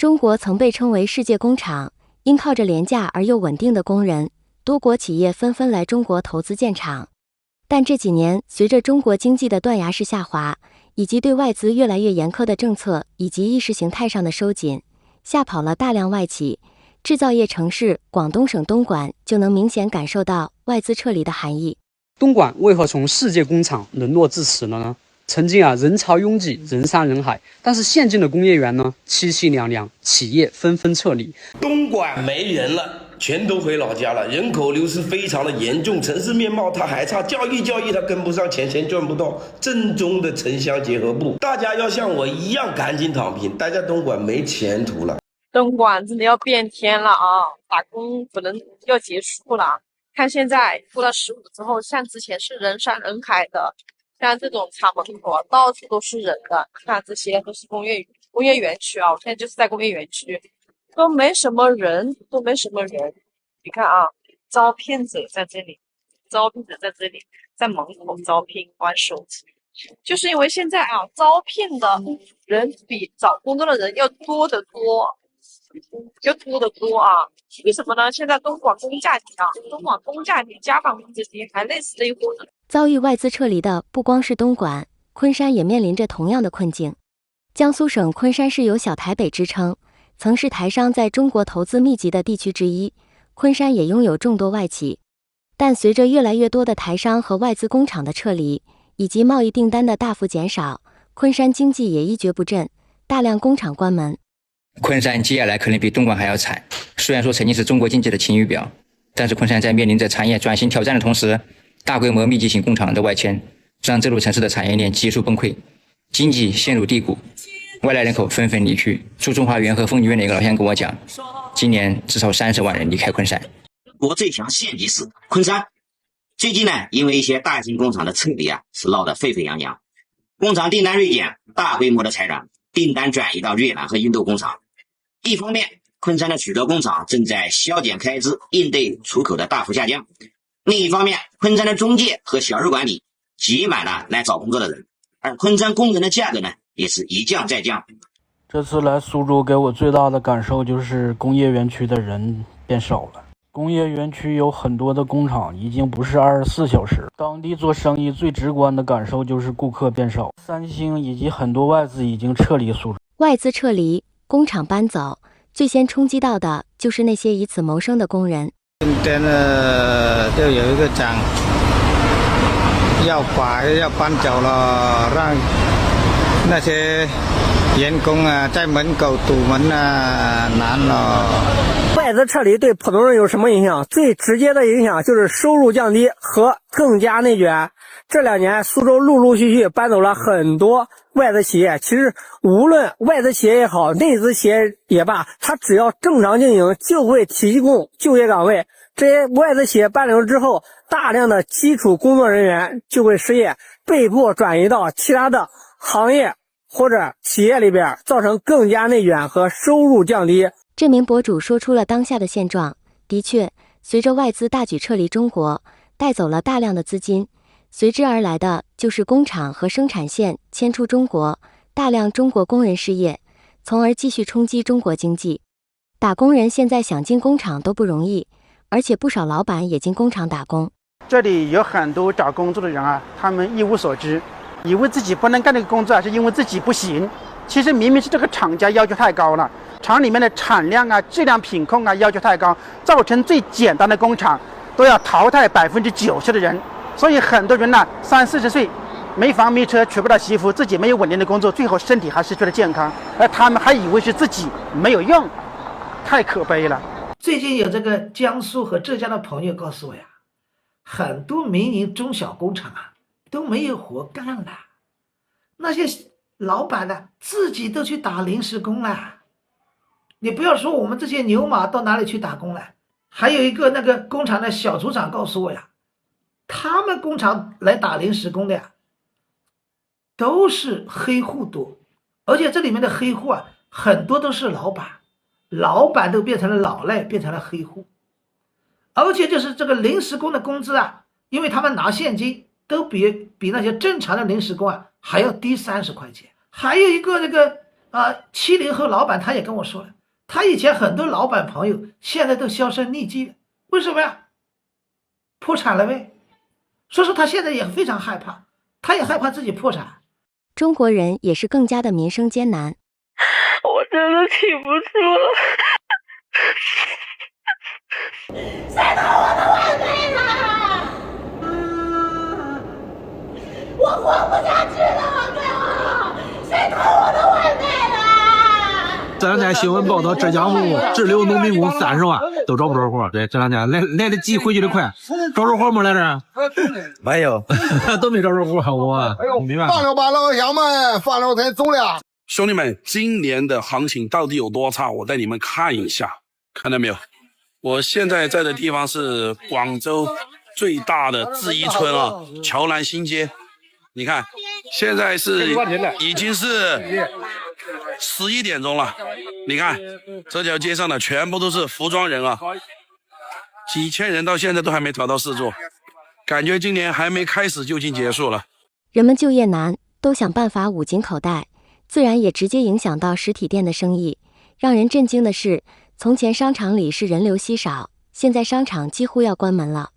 中国曾被称为世界工厂，因靠着廉价而又稳定的工人，多国企业纷纷来中国投资建厂。但这几年，随着中国经济的断崖式下滑，以及对外资越来越严苛的政策以及意识形态上的收紧，吓跑了大量外企。制造业城市广东省东莞就能明显感受到外资撤离的含义。东莞为何从世界工厂沦落至此了呢？曾经人潮拥挤，人山人海，但是现今的工业园呢，凄凄凉凉，企业纷纷撤离。东莞没人了，全都回老家了，人口流失非常的严重，城市面貌它还差，教育它跟不上，钱赚不到，正宗的城乡结合部，大家要像我一样赶紧躺平，大家东莞没前途了。东莞真的要变天了啊！打工可能要结束了。看现在过了15之后，像之前是人山人海的，像这种厂门口到处都是人的，看这些都是工业园区啊。我现在就是在工业园区，都没什么人。你看啊，招聘者在这里，在门口招聘玩手机，就是因为现在招聘的人比找工作的人要多得多。为什么呢？现在东莞工价低，家纺工资低，还累死这一伙人。遭遇外资撤离的不光是东莞，昆山也面临着同样的困境。江苏省昆山市有小台北之称，曾是台商在中国投资密集的地区之一。昆山也拥有众多外企，但随着越来越多的台商和外资工厂的撤离，以及贸易订单的大幅减少，昆山经济也一蹶不振，大量工厂关门。昆山接下来可能比东莞还要惨。虽然说曾经是中国经济的晴雨表，但是昆山在面临着产业转型挑战的同时，大规模密集型工厂的外迁，让这座城市的产业链急速崩溃，经济陷入低谷，外来人口纷纷离去。住中华园和丰宁园的一个老乡跟我讲，今年至少30万人离开昆山。我最强县级市昆山，最近呢，因为一些大型工厂的撤离是闹得沸沸扬扬，工厂订单锐减，大规模的裁员，订单转移到越南和印度工厂。一方面，昆山的许多工厂正在削减开支，应对出口的大幅下降；另一方面，昆山的中介和小日管理挤满了来找工作的人，而昆山工人的价格呢，也是一降再降。这次来苏州给我最大的感受就是工业园区的人变少了。工业园区有很多的工厂已经不是24小时，当地做生意最直观的感受就是顾客变少。三星以及很多外资已经撤离苏州。外资撤离，工厂搬走，最先冲击到的就是那些以此谋生的工人。今天就有一个厂要搬走了，让那些员工在门口堵门难了。外资撤离对普通人有什么影响？最直接的影响就是收入降低和更加内卷。这2年苏州陆陆续续搬走了很多外资企业，其实无论外资企业也好，内资企业也罢，它只要正常经营就会提供就业岗位。这些外资企业搬走之后，大量的基础工作人员就会失业，被迫转移到其他的行业或者企业里边，造成更加内卷和收入降低。这名博主说出了当下的现状。的确，随着外资大举撤离中国，带走了大量的资金，随之而来的就是工厂和生产线迁出中国，大量中国工人失业，从而继续冲击中国经济。打工人现在想进工厂都不容易，而且不少老板也进工厂打工。这里有很多找工作的人他们一无所知，以为自己不能干这个工作是因为自己不行，其实明明是这个厂家要求太高了，厂里面的产量质量品控要求太高，造成最简单的工厂都要淘汰90%的人。所以很多人30-40岁没房没车，娶不到媳妇，自己没有稳定的工作，最后身体还失去了健康，而他们还以为是自己没有用，太可悲了。最近有这个江苏和浙江的朋友告诉我很多民营中小工厂都没有活干了，那些老板自己都去打临时工了。你不要说我们这些牛马到哪里去打工了，还有一个那个工厂的小组长告诉我他们工厂来打临时工的都是黑户多，而且这里面的黑户很多都是老板都变成了老赖，变成了黑户。而且就是这个临时工的工资因为他们拿现金都比那些正常的临时工还要低30块钱。还有一个那个70后老板他也跟我说了，他以前很多老板朋友现在都销声匿迹了，为什么呀？破产了呗。所以说他现在也非常害怕，他也害怕自己破产。中国人也是更加的民生艰难。我真的挺不住了。谁偷我的外卖了？我活不下去了，给我！谁偷我的外卖了？这两天新闻报道，浙江某滞留农民工30万都找不着活。对，这两天来得及，回去的快。找着活没来着？没有，都没找着活。我明白。放了吧，老乡们，放了才走了。兄弟们，今年的行情到底有多差？我带你们看一下，看到没有？我现在在的地方是广州最大的制衣村啊，桥南新街。你看，现在已经是11点钟了。你看这条街上的全部都是服装人啊，几千人到现在都还没找到事做，感觉今年还没开始就已经结束了。人们就业难，都想办法捂紧口袋，自然也直接影响到实体店的生意。让人震惊的是，从前商场里是人流稀少，现在商场几乎要关门了。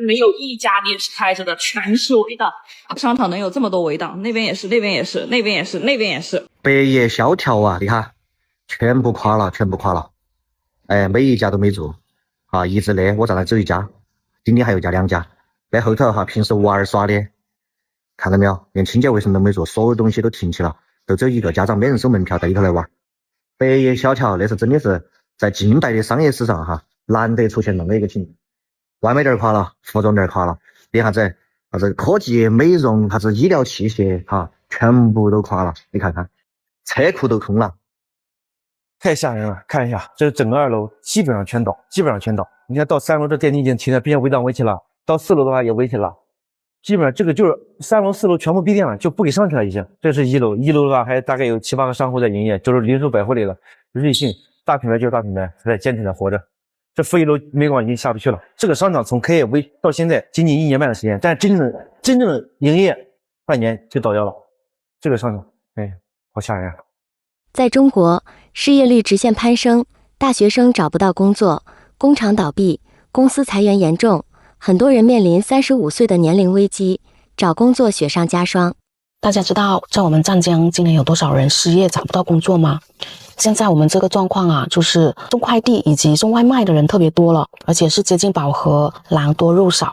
没有一家店是开着的，全是围挡。商场能有这么多围挡，那边也是，那边也是，那边也是，那边也是。百业萧条啊，你看，全部垮了，全部垮了。哎，每一家都没做啊，一直的我在那走一家，今天还有家2家。在后头哈，平时娃儿耍的，看到没有？连清洁卫生都没做，所有东西都停起了，都走一个家长每人收门票带里头来玩。百业萧条，那是真的是在近代的商业史上哈，难得出现那么一个情况。外卖店垮了，服装店垮了，连啥子科技、美容、啥子医疗器械哈，全部都垮了。你看看，车库都空了，太吓人了。看一下，这整个2楼基本上全倒，你看到3楼这电梯已经停了，并且围挡围起了，到4楼的话也围起了，基本上这个就是3楼、4楼全部闭店了，就不给上去了已经。这是1楼，1楼的话还大概有7、8个商户在营业，就是零售百货类的，瑞幸大品牌就是大品牌，还在坚挺的活着。这负1楼煤管已经下不去了。这个商场从开业到现在仅仅1年半的时间，但真正的营业半年就倒掉了。这个商场，哎，好吓人啊！在中国，失业率直线攀升，大学生找不到工作，工厂倒闭，公司裁员严重，很多人面临35岁的年龄危机，找工作雪上加霜。大家知道在我们湛江今年有多少人失业找不到工作吗？现在我们这个状况啊，就是送快递以及送外卖的人特别多了，而且是接近饱和，狼多肉少。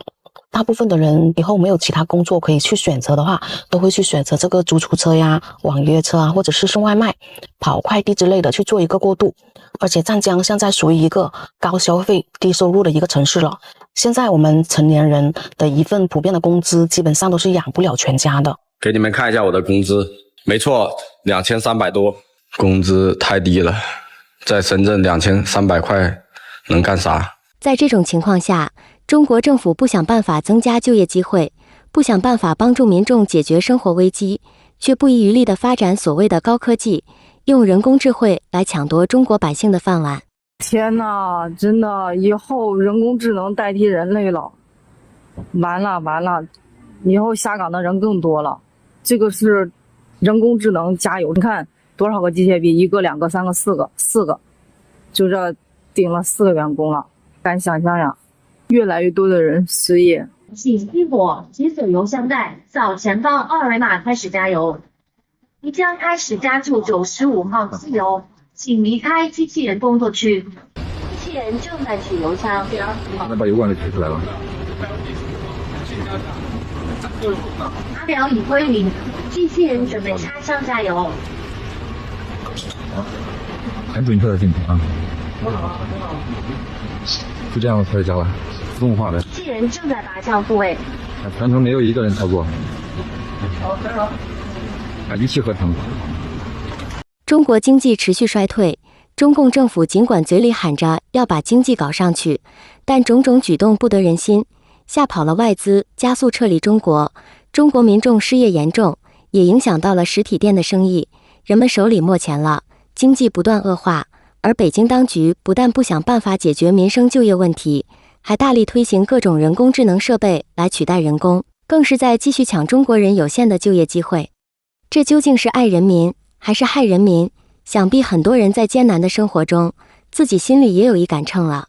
大部分的人以后没有其他工作可以去选择的话，都会去选择这个出租车呀、网约车啊，或者是送外卖、跑快递之类的去做一个过渡。而且湛江现在属于一个高消费、低收入的一个城市了。现在我们成年人的一份普遍的工资，基本上都是养不了全家的。给你们看一下我的工资，没错，2300多。工资太低了，在深圳2300块能干啥？在这种情况下，中国政府不想办法增加就业机会，不想办法帮助民众解决生活危机，却不遗余力地发展所谓的高科技，用人工智慧来抢夺中国百姓的饭碗。天哪，真的，以后人工智能代替人类了，完了，以后下岗的人更多了。这个是人工智能加油，你看多少个机械臂，1个、2个、3个、4个，就这顶了4个员工了，敢想象呀！越来越多的人失业。请激活解锁邮箱袋，扫前方2维码开始加油。即将开始加注95号汽油，请离开机器人工作区。机器人正在取油箱。那把油管给取出来了。码表已归零，机器人准备插上加油。很准确的进程啊，就这样开始加了，自动化的。机器人正在拔降复位，全程没有一个人操作，一气呵成。中国经济持续衰退，中共政府尽管嘴里喊着要把经济搞上去，但种种举动不得人心，吓跑了外资，加速撤离中国。中国民众失业严重，也影响到了实体店的生意，人们手里没钱了，经济不断恶化。而北京当局不但不想办法解决民生就业问题，还大力推行各种人工智能设备来取代人工，更是在继续抢中国人有限的就业机会。这究竟是爱人民还是害人民？想必很多人在艰难的生活中，自己心里也有一杆秤了。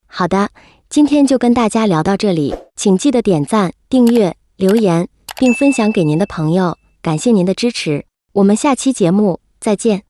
好的，今天就跟大家聊到这里，请记得点赞、订阅、留言，并分享给您的朋友，感谢您的支持。我们下期节目再见。